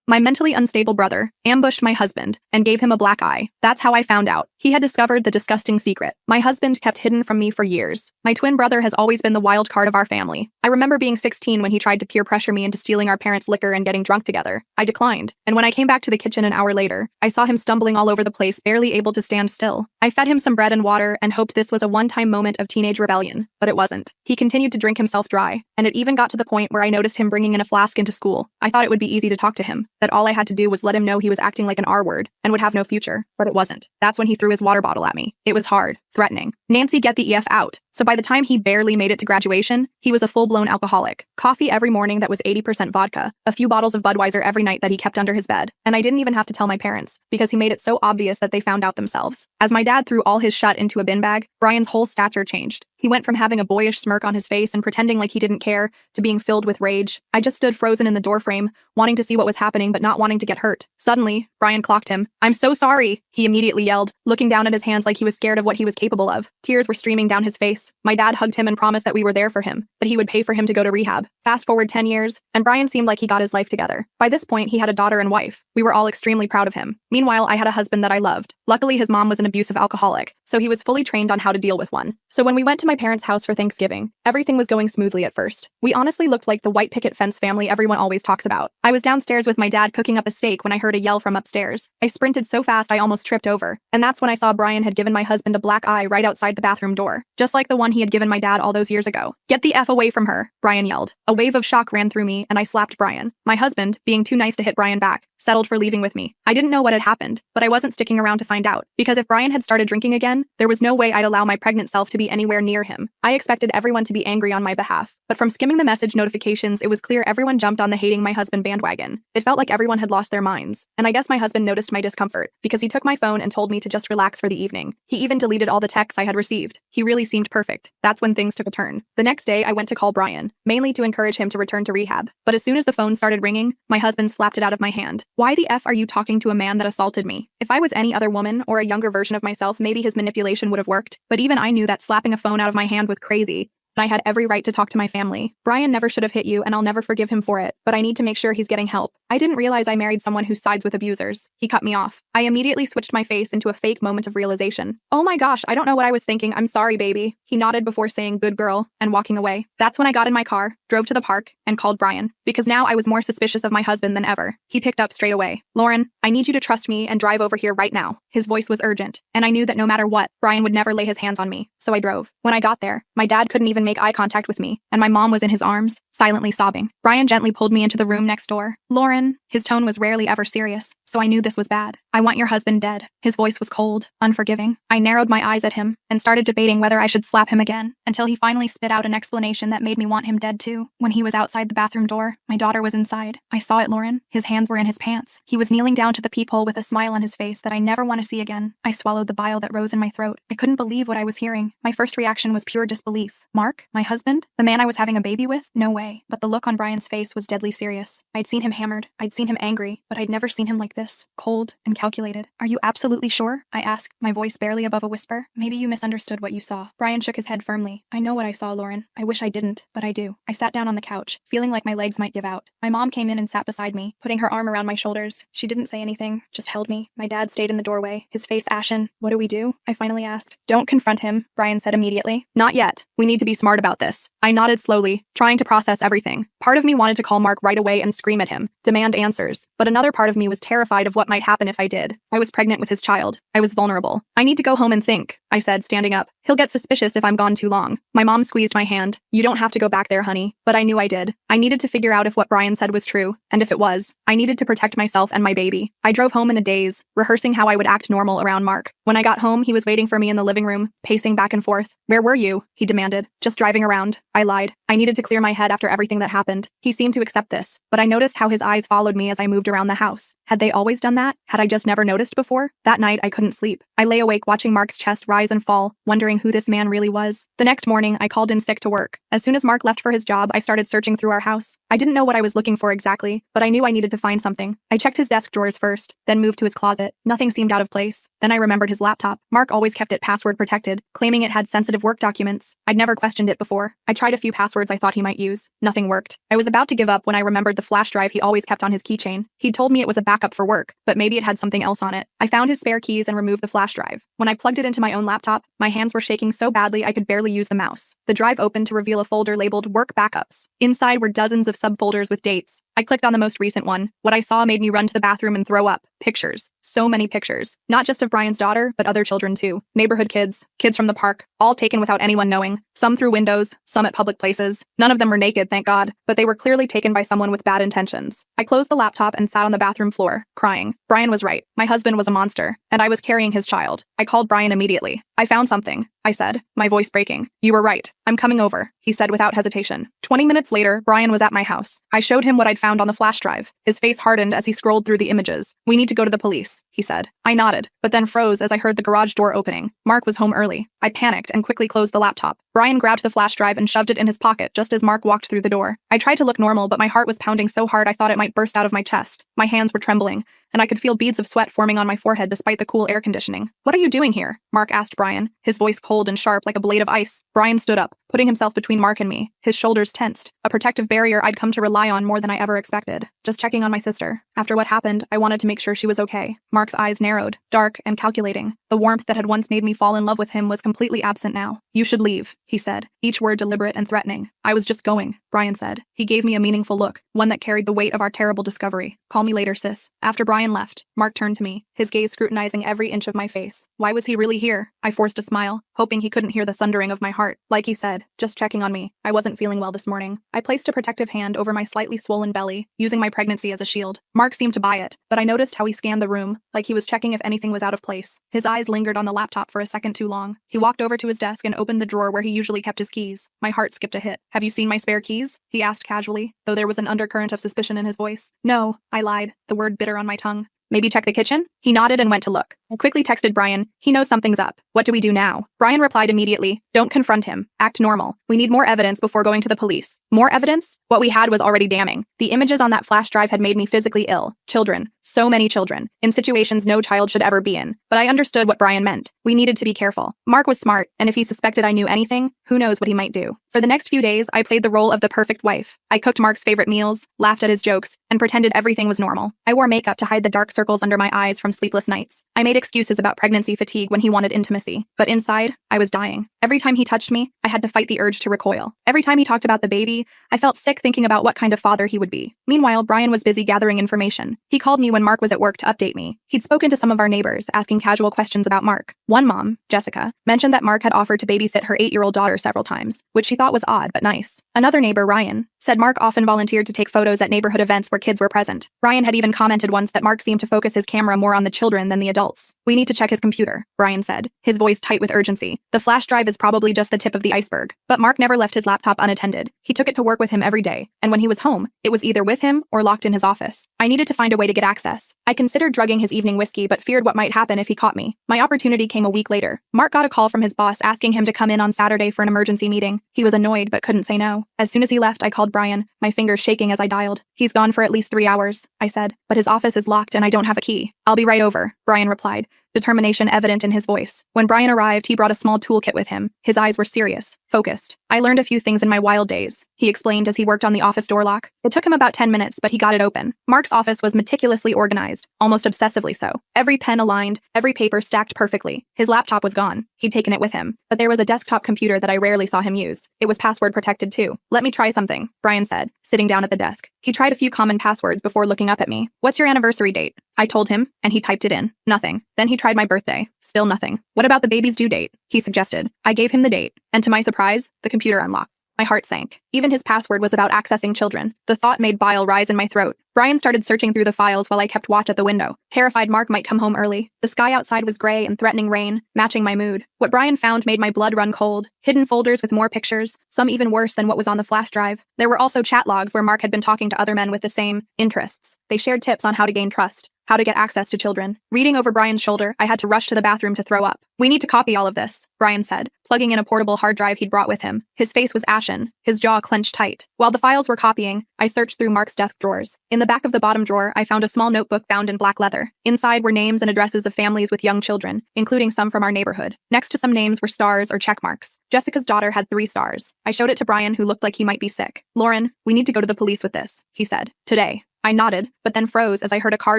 My mentally unstable brother ambushed my husband and gave him a black eye. That's how I found out. He had discovered the disgusting secret my husband kept hidden from me for years. My twin brother has always been the wild card of our family. I remember being 16 when he tried to peer pressure me into stealing our parents' liquor and getting drunk together. I declined, and when I came back to the kitchen an hour later, I saw him stumbling all over the place, barely able to stand still. I fed him some bread and water and hoped this was a one-time moment of teenage rebellion, but it wasn't. He continued to drink himself dry, and it even got to the point where I noticed him bringing in a flask into school. I thought it would be easy to talk to him, that all I had to do was let him know he was acting like an R-word and would have no future, but it wasn't. That's when he threw his water bottle at me. It was hard, threatening. Nancy, get the EF out. So by the time he barely made it to graduation, he was a full-blown alcoholic. Coffee every morning that was 80% vodka, a few bottles of Budweiser every night that he kept under his bed. And I didn't even have to tell my parents, because he made it so obvious that they found out themselves. As my dad threw all his shut into a bin bag, Brian's whole stature changed. He went from having a boyish smirk on his face and pretending like he didn't care, to being filled with rage. I just stood frozen in the doorframe, wanting to see what was happening but not wanting to get hurt. Suddenly, Brian clocked him. "I'm so sorry," he immediately yelled, looking down at his hands like he was scared of what he was capable of. Tears were streaming down his face. My dad hugged him and promised that we were there for him, that he would pay for him to go to rehab. Fast forward 10 years, and Brian seemed like he got his life together. By this point, he had a daughter and wife. We were all extremely proud of him. Meanwhile, I had a husband that I loved. Luckily, his mom was an abusive alcoholic, so he was fully trained on how to deal with one. So when we went to my parents' house for Thanksgiving, everything was going smoothly at first. We honestly looked like the white picket fence family everyone always talks about. I was downstairs with my dad cooking up a steak when I heard a yell from upstairs. I sprinted so fast I almost tripped over, and that's when I saw Brian had given my husband a black eye right outside the bathroom door, just like the one he had given my dad all those years ago. "Get the F away from her," Brian yelled. A wave of shock ran through me, and I slapped Brian. My husband, being too nice to hit Brian back, settled for leaving with me. I didn't know what had happened, but I wasn't sticking around to find out, because if Brian had started drinking again, there was no way I'd allow my pregnant self to be anywhere near him. I expected everyone to be angry on my behalf, but from skimming the message notifications, it was clear everyone jumped on the hating my husband bandwagon. It felt like everyone had lost their minds, and I guess my husband noticed my discomfort, because he took my phone and told me to just relax for the evening. He even deleted all the texts I had received. He really seemed perfect. That's when things took a turn. The next day, I went to call Brian, mainly to encourage him to return to rehab. But as soon as the phone started ringing, my husband slapped it out of my hand. "Why the F are you talking to a man that assaulted me?" If I was any other woman or a younger version of myself, maybe his manipulation would have worked. But even I knew that slapping a phone out of my hand was crazy. And I had every right to talk to my family. "Brian never should have hit you, and I'll never forgive him for it, but I need to make sure he's getting help. I didn't realize I married someone who sides with abusers." He cut me off. I immediately switched my face into a fake moment of realization. "Oh my gosh, I don't know what I was thinking. I'm sorry, baby." He nodded before saying "good girl" and walking away. That's when I got in my car, drove to the park, and called Brian, because now I was more suspicious of my husband than ever. He picked up straight away. "Lauren, I need you to trust me and drive over here right now." His voice was urgent, and I knew that no matter what, Brian would never lay his hands on me, so I drove. When I got there, my dad couldn't even make eye contact with me, and my mom was in his arms, silently sobbing. Brian gently pulled me into the room next door. "Lauren," his tone was rarely ever serious, so I knew this was bad. "I want your husband dead." His voice was cold, unforgiving. I narrowed my eyes at him and started debating whether I should slap him again, until he finally spit out an explanation that made me want him dead too. When he was outside the bathroom door, my daughter was inside. I saw it, Lauren. His hands were in his pants. He was kneeling down to the peephole with a smile on his face that I never want to see again. I swallowed the bile that rose in my throat. I couldn't believe what I was hearing. My first reaction was pure disbelief. Mark? My husband? The man I was having a baby with? No way. But the look on Brian's face was deadly serious. I'd seen him hammered. I'd seen him angry, but I'd never seen him like this. Cold and calculated. "Are you absolutely sure?" I asked, my voice barely above a whisper. "Maybe you misunderstood what you saw." Brian shook his head firmly. "I know what I saw, Lauren. I wish I didn't, but I do." I sat down on the couch, feeling like my legs might give out. My mom came in and sat beside me, putting her arm around my shoulders. She didn't say anything, just held me. My dad stayed in the doorway, his face ashen. "What do we do?" I finally asked. "Don't confront him," Brian said immediately. "Not yet. We need to be smart about this." I nodded slowly, trying to process everything. Part of me wanted to call Mark right away and scream at him, demand answers, but another part of me was terrified of what might happen if I did. I was pregnant with his child. I was vulnerable. "I need to go home and think," I said, standing up. "He'll get suspicious if I'm gone too long." My mom squeezed my hand. "You don't have to go back there, honey." But I knew I did. I needed to figure out if what Brian said was true, and if it was, I needed to protect myself and my baby. I drove home in a daze, rehearsing how I would act normal around Mark. When I got home, he was waiting for me in the living room, pacing back and forth. "Where were you?" he demanded. "Just driving around." I lied. I needed to clear my head after everything that happened. He seemed to accept this, but I noticed how his eyes followed me as I moved around the house. Had they always done that? Had I just never noticed before? That night, I couldn't sleep. I lay awake watching Mark's chest rise and fall, wondering who this man really was. The next morning, I called in sick to work. As soon as Mark left for his job, I started searching through our house. I didn't know what I was looking for exactly, but I knew I needed to find something. I checked his desk drawers first, then moved to his closet. Nothing seemed out of place. Then I remembered his laptop. Mark always kept it password protected, claiming it had sensitive work documents. I'd never questioned it before. I tried a few passwords I thought he might use. Nothing worked. I was about to give up when I remembered the flash drive he always kept on his keychain. He'd told me it was a backup for work, but maybe it had something else on it. I found his spare keys and removed the flash drive. When I plugged it into my own laptop, my hands were shaking so badly I could barely use the mouse. The drive opened to reveal a folder labeled Work Backups. Inside were dozens of subfolders with dates. I clicked on the most recent one. What I saw made me run to the bathroom and throw up. Pictures. So many pictures. Not just of Brian's daughter, but other children too. Neighborhood kids, kids from the park, all taken without anyone knowing. Some through windows, some at public places. None of them were naked, thank God, but they were clearly taken by someone with bad intentions. I closed the laptop and sat on the bathroom floor, crying. Brian was right. My husband was a monster, and I was carrying his child. I called Brian immediately. I found something, I said, my voice breaking. You were right. I'm coming over, he said without hesitation. 20 minutes later, Brian was at my house. I showed him what I'd found on the flash drive. His face hardened as he scrolled through the images. We need to go to the police, he said. I nodded, but then froze as I heard the garage door opening. Mark was home early. I panicked and quickly closed the laptop. Brian grabbed the flash drive and shoved it in his pocket just as Mark walked through the door. I tried to look normal, but my heart was pounding so hard I thought it might burst out of my chest. My hands were trembling, and I could feel beads of sweat forming on my forehead despite the cool air conditioning. What are you doing here? Mark asked Brian, his voice cold and sharp like a blade of ice. Brian stood up, putting himself between Mark and me, his shoulders tensed, a protective barrier I'd come to rely on more than I ever expected. Just checking on my sister. After what happened, I wanted to make sure she was okay. Mark's eyes narrowed, dark and calculating. The warmth that had once made me fall in love with him was completely absent now. You should leave, he said, each word deliberate and threatening. I was just going, Brian said. He gave me a meaningful look, one that carried the weight of our terrible discovery. Call me later, sis. After Brian left, Mark turned to me, his gaze scrutinizing every inch of my face. Why was he really here? I forced a smile, hoping he couldn't hear the thundering of my heart. Like he said, just checking on me. I wasn't feeling well this morning. I placed a protective hand over my slightly swollen belly, using my pregnancy as a shield. Mark seemed to buy it, but I noticed how he scanned the room, like he was checking if anything was out of place. His eyes lingered on the laptop for a second too long. He walked over to his desk and opened the drawer where he usually kept his keys. My heart skipped a hit. Have you seen my spare keys? He asked casually, though there was an undercurrent of suspicion in his voice. No, I lied, the word bitter on my tongue. Maybe check the kitchen? He nodded and went to look. I quickly texted Brian. He knows something's up. What do we do now? Brian replied immediately. Don't confront him. Act normal. We need more evidence before going to the police. More evidence? What we had was already damning. The images on that flash drive had made me physically ill. Children. So many children. In situations no child should ever be in. But I understood what Brian meant. We needed to be careful. Mark was smart, and if he suspected I knew anything, who knows what he might do. For the next few days, I played the role of the perfect wife. I cooked Mark's favorite meals, laughed at his jokes, and pretended everything was normal. I wore makeup to hide the dark circles under my eyes from sleepless nights. I made excuses about pregnancy fatigue when he wanted intimacy. But inside, I was dying. Every time he touched me, I had to fight the urge to recoil. Every time he talked about the baby, I felt sick thinking about what kind of father he would be. Meanwhile, Brian was busy gathering information. He called me when Mark was at work to update me. He'd spoken to some of our neighbors, asking casual questions about Mark. One mom, Jessica, mentioned that Mark had offered to babysit her 8-year-old daughter several times, which she thought was odd but nice. Another neighbor, Ryan, said Mark often volunteered to take photos at neighborhood events where kids were present. Ryan had even commented once that Mark seemed to focus his camera more on the children than the adults. We need to check his computer, Ryan said, his voice tight with urgency. The flash drive is probably just the tip of the iceberg. But Mark never left his laptop unattended. He took it to work with him every day, and when he was home, it was either with him or locked in his office. I needed to find a way to get access. I considered drugging his evening whiskey but feared what might happen if he caught me. My opportunity came a week later. Mark got a call from his boss asking him to come in on Saturday for an emergency meeting. He was annoyed but couldn't say no. As soon as he left, I called Brian, my fingers shaking as I dialed. He's gone for at least 3 hours, I said, but his office is locked and I don't have a key. I'll be right over, Brian replied, determination evident in his voice. When Brian arrived, he brought a small toolkit with him. His eyes were serious, focused. I learned a few things in my wild days, he explained as he worked on the office door lock. It took him about 10 minutes, but he got it open. Mark's office was meticulously organized, almost obsessively so. Every pen aligned, every paper stacked perfectly. His laptop was gone. He'd taken it with him. But there was a desktop computer that I rarely saw him use. It was password protected too. Let me try something, Brian said, sitting down at the desk. He tried a few common passwords before looking up at me. What's your anniversary date? I told him, and he typed it in. Nothing. Then he tried my birthday. Still nothing. What about the baby's due date? He suggested. I gave him the date, and to my surprise, the computer unlocked. My heart sank. Even his password was about accessing children. The thought made bile rise in my throat. Brian started searching through the files while I kept watch at the window, terrified Mark might come home early. The sky outside was gray and threatening rain, matching my mood. What Brian found made my blood run cold. Hidden folders with more pictures, some even worse than what was on the flash drive. There were also chat logs where Mark had been talking to other men with the same interests. They shared tips on how to gain trust, how to get access to children. Reading over Brian's shoulder, I had to rush to the bathroom to throw up. We need to copy all of this, Brian said, plugging in a portable hard drive he'd brought with him. His face was ashen, his jaw clenched tight. While the files were copying, I searched through Mark's desk drawers. In the back of the bottom drawer, I found a small notebook bound in black leather. Inside were names and addresses of families with young children, including some from our neighborhood. Next to some names were stars or check marks. Jessica's daughter had 3 stars. I showed it to Brian, who looked like he might be sick. Lauren, we need to go to the police with this, he said. Today. I nodded, but then froze as I heard a car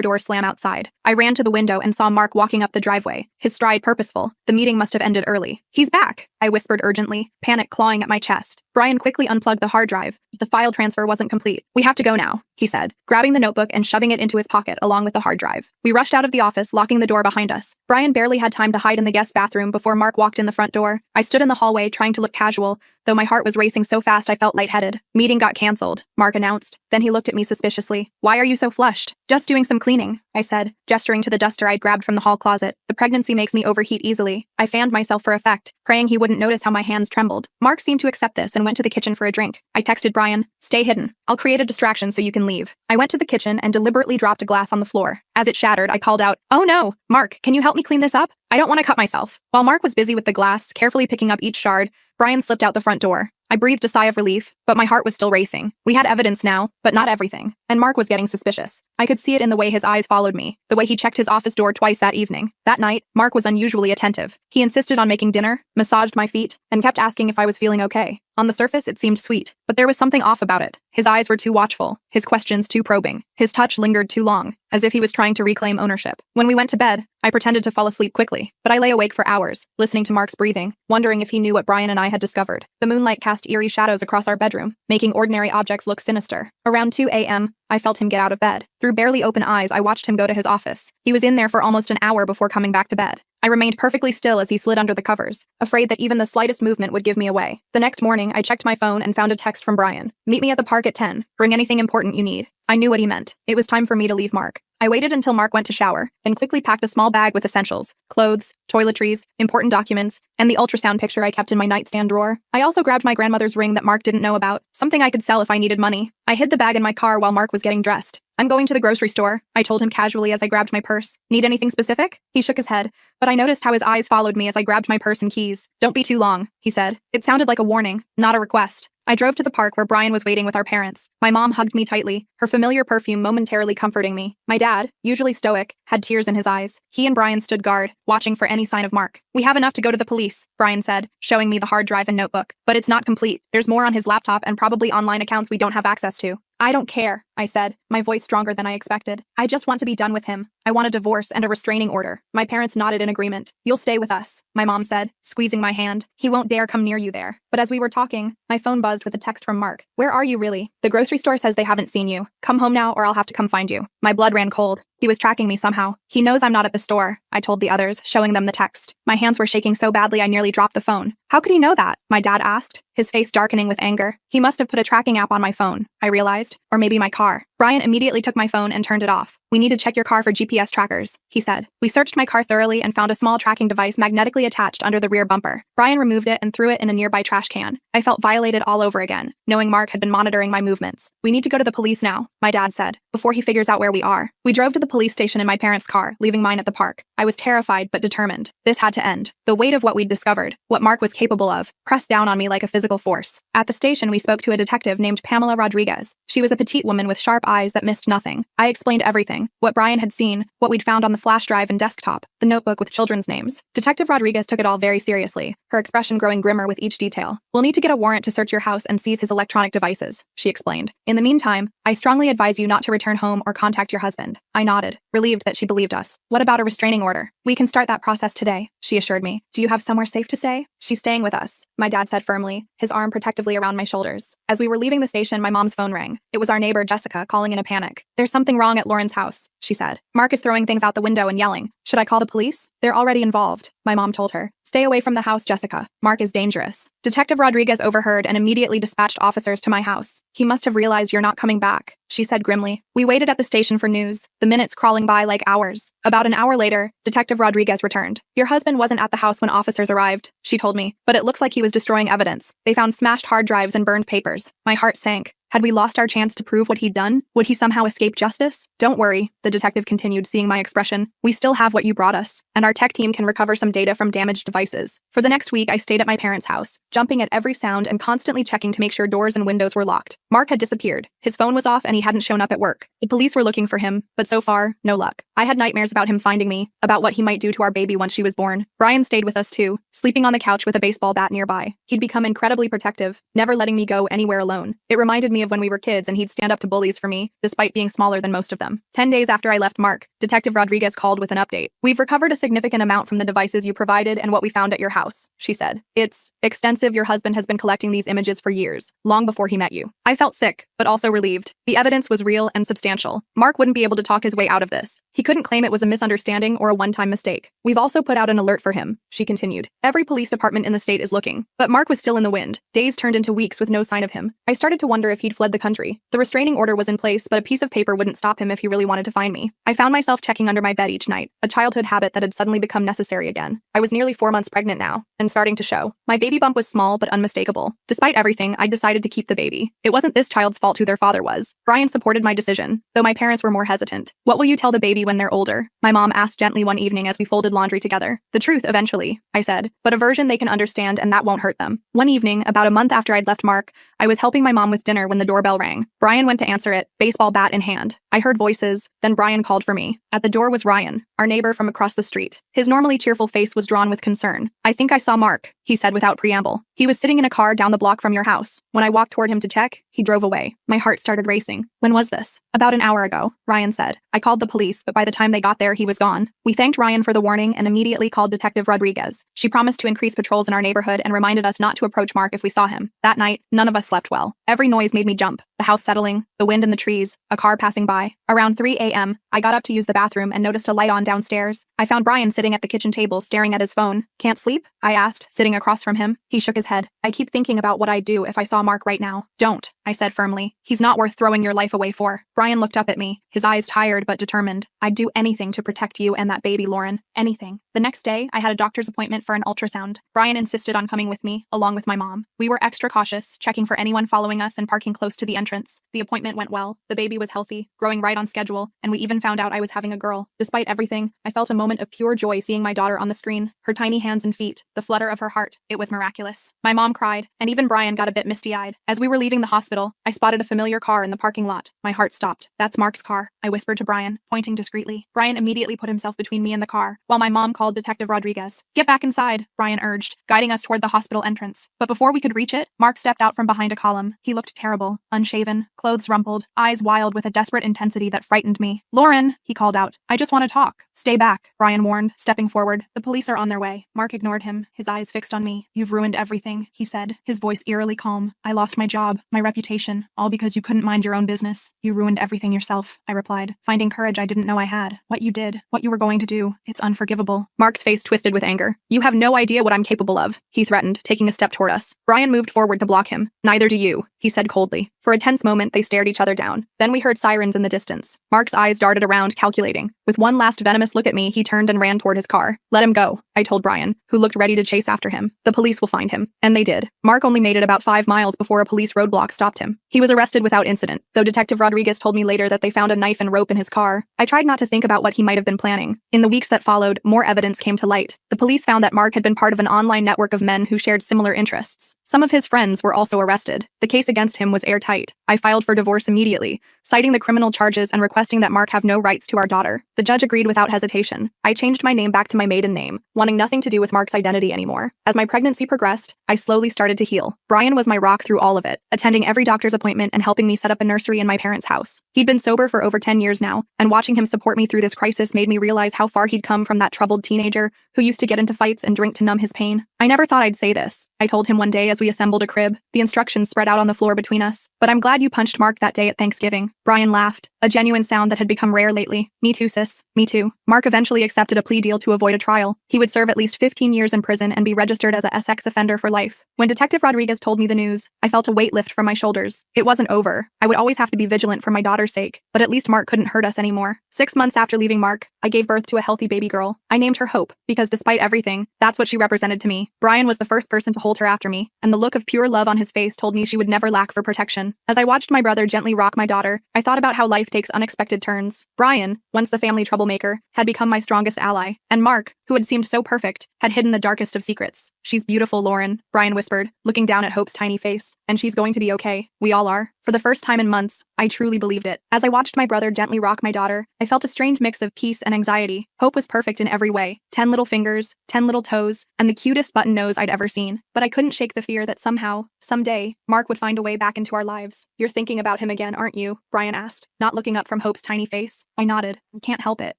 door slam outside. I ran to the window and saw Mark walking up the driveway, his stride purposeful. The meeting must have ended early. He's back, I whispered urgently, panic clawing at my chest. Brian quickly unplugged the hard drive. The file transfer wasn't complete. We have to go now, he said, grabbing the notebook and shoving it into his pocket along with the hard drive. We rushed out of the office, locking the door behind us. Brian barely had time to hide in the guest bathroom before Mark walked in the front door. I stood in the hallway trying to look casual, though my heart was racing so fast I felt lightheaded. Meeting got canceled, Mark announced. Then he looked at me suspiciously. Why are you so flushed? Just doing some cleaning, I said, gesturing to the duster I'd grabbed from the hall closet. The pregnancy makes me overheat easily. I fanned myself for effect, praying he wouldn't notice how my hands trembled. Mark seemed to accept this and went to the kitchen for a drink. I texted Brian, stay hidden. I'll create a distraction so you can leave. I went to the kitchen and deliberately dropped a glass on the floor. As it shattered, I called out, oh no, Mark, can you help me clean this up? I don't want to cut myself. While Mark was busy with the glass, carefully picking up each shard, Brian slipped out the front door. I breathed a sigh of relief, but my heart was still racing. We had evidence now, but not everything, and Mark was getting suspicious. I could see it in the way his eyes followed me, the way he checked his office door twice that evening. That night, Mark was unusually attentive. He insisted on making dinner, massaged my feet, and kept asking if I was feeling okay. On the surface, it seemed sweet, but there was something off about it. His eyes were too watchful, his questions too probing, his touch lingered too long, as if he was trying to reclaim ownership. When we went to bed, I pretended to fall asleep quickly, but I lay awake for hours, listening to Mark's breathing, wondering if he knew what Brian and I had discovered. The moonlight cast eerie shadows across our bedroom, making ordinary objects look sinister. Around 2 a.m., I felt him get out of bed. Through barely open eyes, I watched him go to his office. He was in there for almost an hour before coming back to bed. I remained perfectly still as he slid under the covers, afraid that even the slightest movement would give me away. The next morning, I checked my phone and found a text from Brian. Meet me at the park at 10. Bring anything important you need. I knew what he meant. It was time for me to leave Mark. I waited until Mark went to shower, then quickly packed a small bag with essentials, clothes, toiletries, important documents, and the ultrasound picture I kept in my nightstand drawer. I also grabbed my grandmother's ring that Mark didn't know about, something I could sell if I needed money. I hid the bag in my car while Mark was getting dressed. I'm going to the grocery store, I told him casually as I grabbed my purse. Need anything specific? He shook his head, but I noticed how his eyes followed me as I grabbed my purse and keys. Don't be too long, he said. It sounded like a warning, not a request. I drove to the park where Brian was waiting with our parents. My mom hugged me tightly, her familiar perfume momentarily comforting me. My dad, usually stoic, had tears in his eyes. He and Brian stood guard, watching for any sign of Mark. We have enough to go to the police, Brian said, showing me the hard drive and notebook. But it's not complete. There's more on his laptop and probably online accounts we don't have access to. I don't care, I said, my voice stronger than I expected. I just want to be done with him. I want a divorce and a restraining order. My parents nodded in agreement. You'll stay with us, my mom said, squeezing my hand. He won't dare come near you there. But as we were talking, my phone buzzed with a text from Mark. Where are you really? The grocery store says they haven't seen you. Come home now or I'll have to come find you. My blood ran cold. He was tracking me somehow. He knows I'm not at the store, I told the others, showing them the text. My hands were shaking so badly I nearly dropped the phone. How could he know that? My dad asked, his face darkening with anger. He must have put a tracking app on my phone, I realized, or maybe my car. Brian immediately took my phone and turned it off. We need to check your car for GPS trackers, he said. We searched my car thoroughly and found a small tracking device magnetically attached under the rear bumper. Brian removed it and threw it in a nearby trash can. I felt violated all over again, knowing Mark had been monitoring my movements. We need to go to the police now, my dad said, before he figures out where we are. We drove to the police station in my parents' car, leaving mine at the park. I was terrified but determined. This had to end. The weight of what we'd discovered, what Mark was capable of, pressed down on me like a physical force. At the station, we spoke to a detective named Pamela Rodriguez. She was a petite woman with sharp eyes that missed nothing. I explained everything, what Brian had seen, what we'd found on the flash drive and desktop, the notebook with children's names. Detective Rodriguez took it all very seriously, her expression growing grimmer with each detail. We'll need to get a warrant to search your house and seize his electronic devices, she explained. In the meantime, I strongly advise you not to return home or contact your husband. I nodded, relieved that she believed us. What about a restraining order? We can start that process today, she assured me. Do you have somewhere safe to stay? She's staying with us, my dad said firmly, his arm protectively around my shoulders. As we were leaving the station, my mom's phone rang. It was our neighbor, Jessica, calling in a panic. There's something wrong at Lauren's house, she said. Mark is throwing things out the window and yelling. Should I call the police? They're already involved, my mom told her. Stay away from the house, Jessica. Mark is dangerous. Detective Rodriguez overheard and immediately dispatched officers to my house. He must have realized you're not coming back, she said grimly. We waited at the station for news, the minutes crawling by like hours. About an hour later, Detective Rodriguez returned. Your husband wasn't at the house when officers arrived, she told me, but it looks like he was destroying evidence. They found smashed hard drives and burned papers. My heart sank. Had we lost our chance to prove what he'd done? Would he somehow escape justice? Don't worry, the detective continued, seeing my expression. We still have what you brought us, and our tech team can recover some data from damaged devices. For the next week, I stayed at my parents' house, jumping at every sound and constantly checking to make sure doors and windows were locked. Mark had disappeared. His phone was off and he hadn't shown up at work. The police were looking for him, but so far, no luck. I had nightmares about him finding me, about what he might do to our baby once she was born. Brian stayed with us too, sleeping on the couch with a baseball bat nearby. He'd become incredibly protective, never letting me go anywhere alone. It reminded me of when we were kids and he'd stand up to bullies for me, despite being smaller than most of them. 10 days after I left Mark, Detective Rodriguez called with an update. We've recovered a significant amount from the devices you provided and what we found at your house, she said. It's extensive. Your husband has been collecting these images for years, long before he met you. I felt sick, but also relieved. The evidence was real and substantial. Mark wouldn't be able to talk his way out of this. He couldn't claim it was a misunderstanding or a one-time mistake. We've also put out an alert for him, she continued. Every police department in the state is looking. But Mark was still in the wind. Days turned into weeks with no sign of him. I started to wonder if he'd fled the country. The restraining order was in place, but a piece of paper wouldn't stop him if he really wanted to find me. I found myself checking under my bed each night, a childhood habit that had suddenly become necessary again. I was nearly 4 months pregnant now, and starting to show. My baby bump was small but unmistakable. Despite everything, I decided to keep the baby. It wasn't this child's fault who their father was. Brian supported my decision, though my parents were more hesitant. What will you tell the baby when they're older? My mom asked gently one evening as we folded laundry together. The truth, eventually, I said, but a version they can understand and that won't hurt them. One evening, about a month after I'd left Mark, I was helping my mom with dinner when the doorbell rang. Brian went to answer it, baseball bat in hand. I heard voices, then Brian called for me. At the door was Ryan, our neighbor from across the street. His normally cheerful face was drawn with concern. I think I saw Mark, he said without preamble. He was sitting in a car down the block from your house. When I walked toward him to check, he drove away. My heart started racing. When was this? About an hour ago, Ryan said. I called the police, but by the time they got there, he was gone. We thanked Ryan for the warning and immediately called Detective Rodriguez. She promised to increase patrols in our neighborhood and reminded us not to approach Mark if we saw him. That night, none of us slept well. Every noise made me jump. The house settling, the wind in the trees, a car passing by. Around 3 a.m., I got up to use the bathroom and noticed a light on downstairs. I found Brian sitting at the kitchen table staring at his phone. Can't sleep? I asked, sitting across from him. He shook his head. I keep thinking about what I'd do if I saw Mark right now. Don't, I said firmly. He's not worth throwing your life away for. Brian looked up at me, his eyes tired but determined. I'd do anything to protect you and that baby, Lauren. Anything. The next day, I had a doctor's appointment for an ultrasound. Brian insisted on coming with me, along with my mom. We were extra cautious, checking for anyone following us and parking close to the entrance. The appointment went well. The baby was healthy, growing right on schedule, and we even found out I was having a girl. Despite everything, I felt a moment of pure joy seeing my daughter on the screen, her tiny hands and feet, the flutter of her heart. It was miraculous. My mom cried, and even Brian got a bit misty-eyed. As we were leaving the hospital, I spotted a familiar car in the parking lot. My heart stopped. That's Mark's car, I whispered to Brian, pointing discreetly. Brian immediately put himself between me and the car, while my mom called Detective Rodriguez. Get back inside, Brian urged, guiding us toward the hospital entrance. But before we could reach it, Mark stepped out from behind a column. He looked terrible, unshaven, clothes rumpled, eyes wild with a desperate intensity that frightened me. Lauren, he called out. I just want to talk. Stay back, Brian warned, stepping forward. The police are on their way. Mark ignored him, his eyes fixed on me. You've ruined everything, he said, his voice eerily calm. I lost my job, my reputation, all because you couldn't mind your own business. You ruined everything yourself, I replied, finding courage I didn't know I had. What you did, what you were going to do, it's unforgivable. Mark's face twisted with anger. You have no idea what I'm capable of, he threatened, taking a step toward us. Brian moved forward to block him. Neither do you, he said coldly. For a tense moment, they stared each other down. Then we heard sirens in the distance. Mark's eyes darted around, calculating. With one last venomous look at me, he turned and ran toward his car. Let him go, I told Brian, who looked ready to chase after him. The police will find him. And they did. Mark only made it about 5 miles before a police roadblock stopped him. He was arrested without incident, though Detective Rodriguez told me later that they found a knife and rope in his car. I tried not to think about what he might have been planning. In the weeks that followed, more evidence came to light. The police found that Mark had been part of an online network of men who shared similar interests. Some of his friends were also arrested. The case against him was airtight. I filed for divorce immediately, citing the criminal charges and requesting that Mark have no rights to our daughter. The judge agreed without hesitation. I changed my name back to my maiden name, wanting nothing to do with Mark's identity anymore. As my pregnancy progressed, I slowly started to heal. Brian was my rock through all of it, attending every doctor's appointment and helping me set up a nursery in my parents' house. He'd been sober for over 10 years now, and watching him support me through this crisis made me realize how far he'd come from that troubled teenager who used to get into fights and drink to numb his pain. I never thought I'd say this, I told him one day as we assembled a crib, the instructions spread out on the floor between us. But I'm glad you punched Mark that day at Thanksgiving. Brian laughed, a genuine sound that had become rare lately. Me too, sis. Me too. Mark eventually accepted a plea deal to avoid a trial. He would serve at least 15 years in prison and be registered as a SX offender for life. When Detective Rodriguez told me the news, I felt a weight lift from my shoulders. It wasn't over. I would always have to be vigilant for my daughter's sake, but at least Mark couldn't hurt us anymore. 6 months after leaving Mark, I gave birth to a healthy baby girl. I named her Hope, because despite everything, that's what she represented to me. Brian was the first person to hold her after me, and the look of pure love on his face told me she would never lack for protection. As I watched my brother gently rock my daughter, I thought about how life takes unexpected turns. Brian, once the family troublemaker, had become my strongest ally, and Mark, who had seemed so perfect, had hidden the darkest of secrets. "She's beautiful, Lauren," Brian whispered, looking down at Hope's tiny face. "And she's going to be okay. We all are." For the first time in months, I truly believed it. As I watched my brother gently rock my daughter, I felt a strange mix of peace and anxiety. Hope was perfect in every way. 10 little fingers, 10 little toes, and the cutest button nose I'd ever seen. But I couldn't shake the fear that somehow, someday, Mark would find a way back into our lives. "You're thinking about him again, aren't you?" Brian asked, not looking up from Hope's tiny face. I nodded. I can't help it.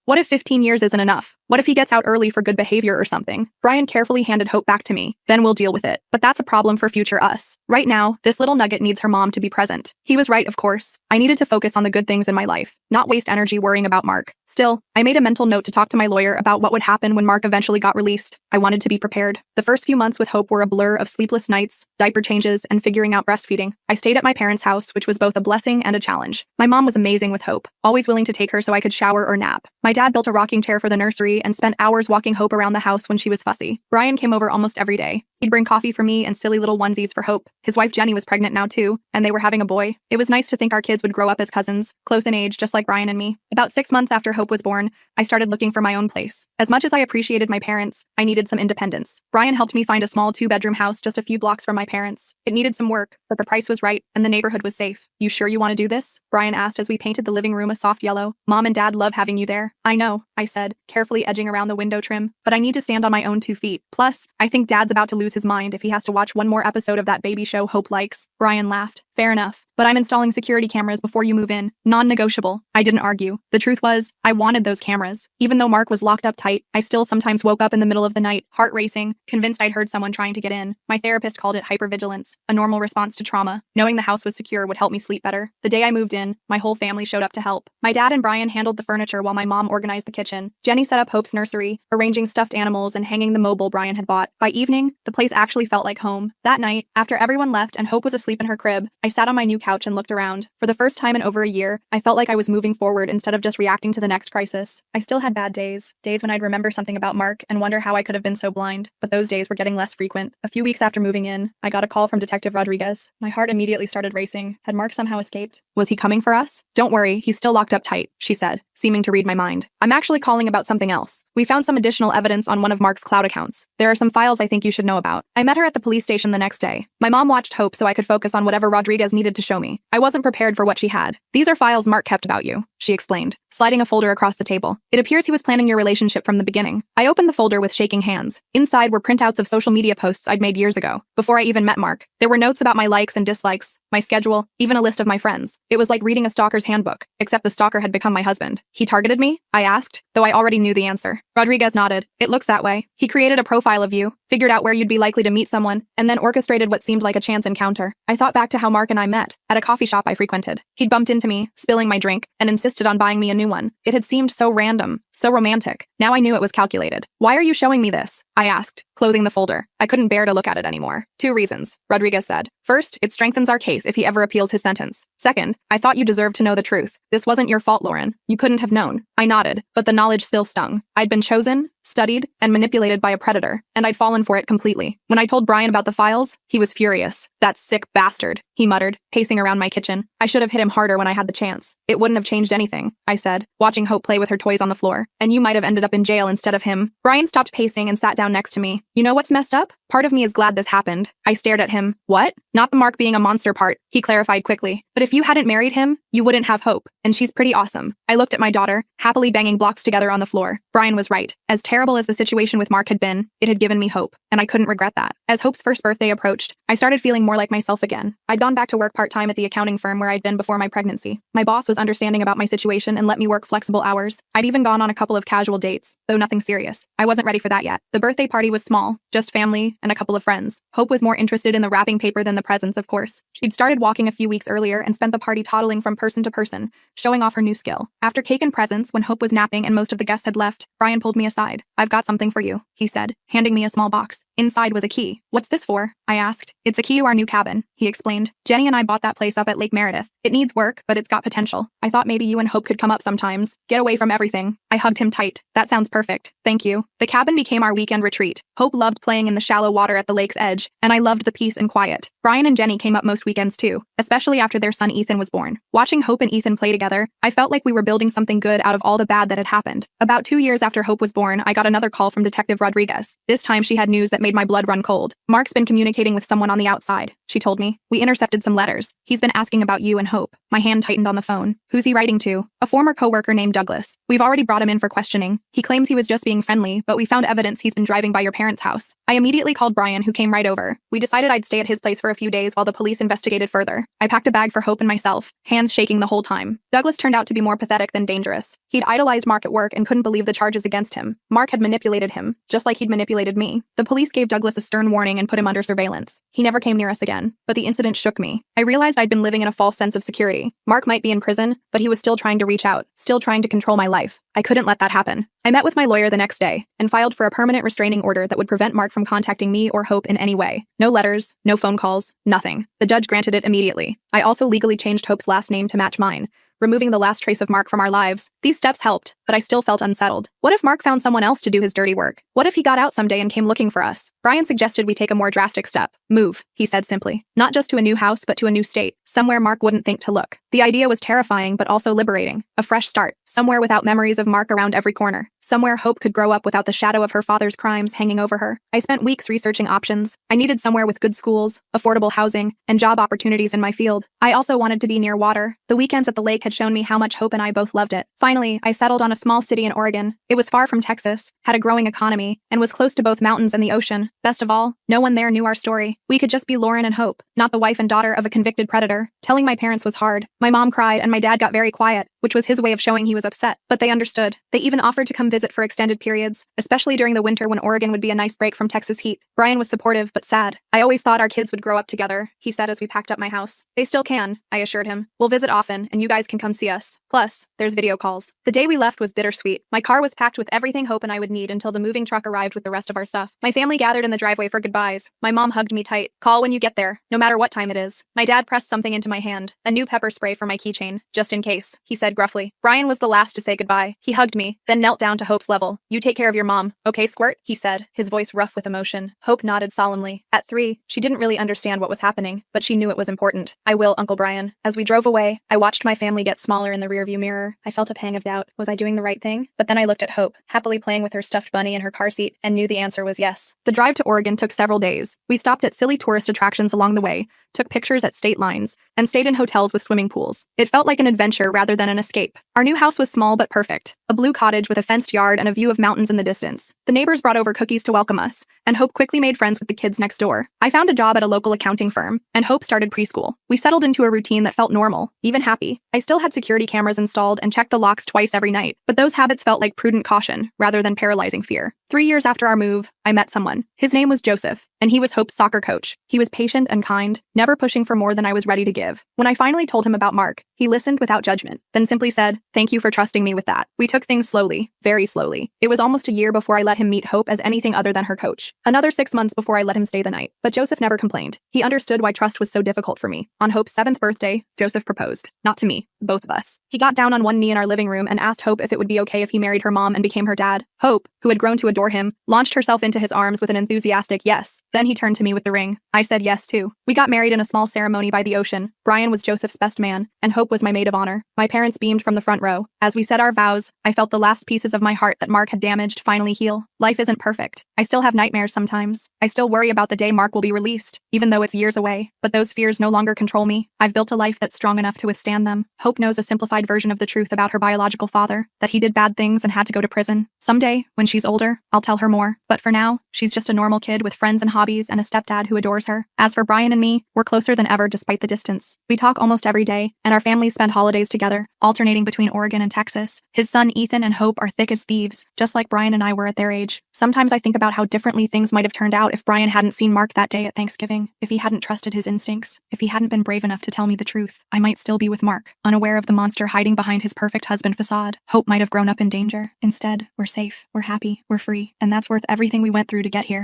What if 15 years isn't enough? What if he gets out early for good behavior or something? Brian carefully handed Hope back to me. Then we'll deal with it. But that's a problem for future us. Right now, this little nugget needs her mom to be present. He was right, of course. I needed to focus on the good things in my life, not waste energy worrying about Mark. Still, I made a mental note to talk to my lawyer about what would happen when Mark eventually got released. I wanted to be prepared. The first few months with Hope were a blur of sleepless nights, diaper changes, and figuring out breastfeeding. I stayed at my parents' house, which was both a blessing and a challenge. My mom was amazing with Hope, always willing to take her so I could shower or nap. My dad built a rocking chair for the nursery and spent hours walking Hope around the house when she was fussy. Brian came over almost every day. He'd bring coffee for me and silly little onesies for Hope. His wife Jenny was pregnant now too, and they were having a boy. It was nice to think our kids would grow up as cousins, close in age just like Brian and me. About 6 months after Hope was born, I started looking for my own place. As much as I appreciated my parents, I needed some independence. Brian helped me find a small 2-bedroom house just a few blocks from my parents. It needed some work, but the price was right, and the neighborhood was safe. "You sure you want to do this?" Brian asked as we painted the living room a soft yellow. "Mom and Dad love having you there." "I know," I said, carefully edging around the window trim, "but I need to stand on my own 2 feet. Plus, I think Dad's about to lose his mind if he has to watch one more episode of that baby show Hope likes." Brian laughed. "Fair enough. But I'm installing security cameras before you move in. Non-negotiable." I didn't argue. The truth was, I wanted those cameras. Even though Mark was locked up tight, I still sometimes woke up in the middle of the night, heart racing, convinced I'd heard someone trying to get in. My therapist called it hypervigilance, a normal response to trauma. Knowing the house was secure would help me sleep better. The day I moved in, my whole family showed up to help. My dad and Brian handled the furniture while my mom organized the kitchen. Jenny set up Hope's nursery, arranging stuffed animals and hanging the mobile Brian had bought. By evening, the place actually felt like home. That night, after everyone left and Hope was asleep in her crib, I sat on my new couch and looked around. For the first time in over a year, I felt like I was moving forward instead of just reacting to the next crisis. I still had bad days when I'd remember something about Mark and wonder how I could have been so blind, but those days were getting less frequent. A few weeks after moving in, I got a call from Detective Rodriguez. My heart immediately started racing. Had Mark somehow escaped? Was he coming for us? "Don't worry, he's still locked up tight," she said, seeming to read my mind. "I'm actually calling about something else. We found some additional evidence on one of Mark's cloud accounts. There are some files I think you should know about." I met her at the police station the next day. My mom watched Hope so I could focus on whatever Rodriguez needed to show me. I wasn't prepared for what she had. "These are files Mark kept about you," she explained, sliding a folder across the table. "It appears he was planning your relationship from the beginning." I opened the folder with shaking hands. Inside were printouts of social media posts I'd made years ago, before I even met Mark. There were notes about my likes and dislikes, my schedule, even a list of my friends. It was like reading a stalker's handbook, except the stalker had become my husband. "He targeted me?" I asked, though I already knew the answer. Rodriguez nodded. "It looks that way. He created a profile of you, figured out where you'd be likely to meet someone, and then orchestrated what seemed like a chance encounter." I thought back to how Mark and I met, at a coffee shop I frequented. He'd bumped into me, spilling my drink, and insisted on buying me a new one. It had seemed so random, so romantic. Now I knew it was calculated. "Why are you showing me this?" I asked, closing the folder. I couldn't bear to look at it anymore. "2 reasons, Rodriguez said. "First, it strengthens our case if he ever appeals his sentence. Second, I thought you deserved to know the truth. This wasn't your fault, Lauren. You couldn't have known." I nodded, but the knowledge still stung. I'd been chosen, studied, and manipulated by a predator, and I'd fallen for it completely. When I told Brian about the files, he was furious. "That sick bastard," he muttered, pacing around my kitchen. I should have hit him harder when I had the chance. "It wouldn't have changed anything," I said, watching Hope play with her toys on the floor. "And you might have ended up in jail instead of him." Brian stopped pacing and sat down next to me. "You know what's messed up? Part of me is glad this happened." I stared at him. "What?" "Not the Mark being a monster part," he clarified quickly. "But if you hadn't married him, you wouldn't have Hope, and she's pretty awesome." I looked at my daughter, happily banging blocks together on the floor. Brian was right. As terrible terrible as the situation with Mark had been, it had given me hope, and I couldn't regret that. As Hope's first birthday approached, I started feeling more like myself again. I'd gone back to work part-time at the accounting firm where I'd been before my pregnancy. My boss was understanding about my situation and let me work flexible hours. I'd even gone on a couple of casual dates, though nothing serious. I wasn't ready for that yet. The birthday party was small, just family and a couple of friends. Hope was more interested in the wrapping paper than the presents, of course. She'd started walking a few weeks earlier and spent the party toddling from person to person, showing off her new skill. After cake and presents, when Hope was napping and most of the guests had left, Brian pulled me aside. "I've got something for you," he said, handing me a small box. Inside was a key. "What's this for?" I asked. "It's a key to our new cabin," he explained. "Jenny and I bought that place up at Lake Meredith. It needs work, but it's got potential. I thought maybe you and Hope could come up sometimes. Get away from everything." I hugged him tight. "That sounds perfect. Thank you." The cabin became our weekend retreat. Hope loved playing in the shallow water at the lake's edge, and I loved the peace and quiet. Brian and Jenny came up most weekends too, especially after their son Ethan was born. Watching Hope and Ethan play together, I felt like we were building something good out of all the bad that had happened. About 2 years after Hope was born, I got another call from Detective Rodriguez. This time she had news that made my blood run cold. "Mark's been communicating with someone on the outside," she told me. "We intercepted some letters. He's been asking about you and Hope." My hand tightened on the phone. "Who's he writing to?" "A former coworker named Douglas. We've already brought him in for questioning. He claims he was just being friendly, but we found evidence he's been driving by your parents' house." I immediately called Brian, who came right over. We decided I'd stay at his place for a few days while the police investigated further. I packed a bag for Hope and myself, hands shaking the whole time. Douglas turned out to be more pathetic than dangerous. He'd idolized Mark at work and couldn't believe the charges against him. Mark had manipulated him, just like he'd manipulated me. The police gave Douglas a stern warning and put him under surveillance. He never came near us again, but the incident shook me. I realized I'd been living in a false sense of security. Mark might be in prison, but he was still trying to reach out, still trying to control my life. I couldn't let that happen. I met with my lawyer the next day and filed for a permanent restraining order that would prevent Mark from contacting me or Hope in any way. No letters, no phone calls, nothing. The judge granted it immediately. I also legally changed Hope's last name to match mine, removing the last trace of Mark from our lives. These steps helped, but I still felt unsettled. What if Mark found someone else to do his dirty work? What if he got out someday and came looking for us? Brian suggested we take a more drastic step. "Move," he said simply. "Not just to a new house, but to a new state, somewhere Mark wouldn't think to look." The idea was terrifying, but also liberating. A fresh start, somewhere without memories of Mark around every corner, somewhere Hope could grow up without the shadow of her father's crimes hanging over her. I spent weeks researching options. I needed somewhere with good schools, affordable housing, and job opportunities in my field. I also wanted to be near water. The weekends at the lake had shown me how much Hope and I both loved it. Finally, I settled on a small city in Oregon. It was far from Texas, had a growing economy, and was close to both mountains and the ocean. Best of all, no one there knew our story. We could just be Lauren and Hope, not the wife and daughter of a convicted predator. Telling my parents was hard. My mom cried and my dad got very quiet, which was his way of showing he was upset. But they understood. They even offered to come visit for extended periods, especially during the winter when Oregon would be a nice break from Texas heat. Brian was supportive but sad. "I always thought our kids would grow up together," he said as we packed up my house. "They still can," I assured him. "We'll visit often, and you guys can come see us. Plus, there's video calls." The day we left was bittersweet. My car was packed with everything Hope and I would need until the moving truck arrived with the rest of our stuff. My family gathered in the driveway for goodbyes. My mom hugged me tight. "Call when you get there, no matter what time it is." My dad pressed something into my hand, a new pepper spray for my keychain, "just in case," he said gruffly. Brian was the last to say goodbye. He hugged me, then knelt down to Hope's level. "You take care of your mom, okay, Squirt?" he said, his voice rough with emotion. Hope nodded solemnly. At 3, she didn't really understand what was happening, but she knew it was important. "I will, Uncle Brian." As we drove away, I watched my family get smaller in the rearview mirror. I felt a pang of doubt. Was I doing the right thing? But then I looked at Hope, happily playing with her stuffed bunny in her car seat, and knew the answer was yes. The drive to Oregon took several days. We stopped at silly tourist attractions along the way, took pictures at state lines, and stayed in hotels with swimming pools. It felt like an adventure rather than an escape. Our new house was small but perfect. A blue cottage with a fenced yard and a view of mountains in the distance. The neighbors brought over cookies to welcome us, and Hope quickly made friends with the kids next door. I found a job at a local accounting firm, and Hope started preschool. We settled into a routine that felt normal, even happy. I still had security cameras installed and checked the locks twice every night, but those habits felt like prudent caution rather than paralyzing fear. 3 years after our move, I met someone. His name was Joseph, and he was Hope's soccer coach. He was patient and kind, never pushing for more than I was ready to give. When I finally told him about Mark, he listened without judgment, then simply said, "Thank you for trusting me with that." We took things slowly, very slowly. It was almost a year before I let him meet Hope as anything other than her coach. Another 6 months before I let him stay the night. But Joseph never complained. He understood why trust was so difficult for me. On Hope's 7th birthday, Joseph proposed. Not to me, both of us. He got down on one knee in our living room and asked Hope if it would be okay if he married her mom and became her dad. Hope, who had grown to adore him, launched herself into his arms with an enthusiastic yes. Then he turned to me with the ring. I said yes too. We got married in a small ceremony by the ocean. Brian was Joseph's best man, and Hope was my maid of honor. My parents beamed from the front row. As we said our vows, I felt the last pieces of my heart that Mark had damaged finally heal. Life isn't perfect. I still have nightmares sometimes. I still worry about the day Mark will be released, even though it's years away. But those fears no longer control me. I've built a life that's strong enough to withstand them. Hope knows a simplified version of the truth about her biological father, that he did bad things and had to go to prison. Someday, when she's older, I'll tell her more. But for now, she's just a normal kid with friends and hobbies and a stepdad who adores her. As for Brian and me, we're closer than ever despite the distance. We talk almost every day, and our families spend holidays together, alternating between Oregon and Texas. His son Ethan and Hope are thick as thieves, just like Brian and I were at their age. Sometimes I think about how differently things might have turned out if Brian hadn't seen Mark that day at Thanksgiving, if he hadn't trusted his instincts, if he hadn't been brave enough to tell me the truth. I might still be with Mark, unaware of the monster hiding behind his perfect husband facade. Hope might have grown up in danger. Instead, we're safe, we're happy, we're free, and that's worth everything we went through to get here.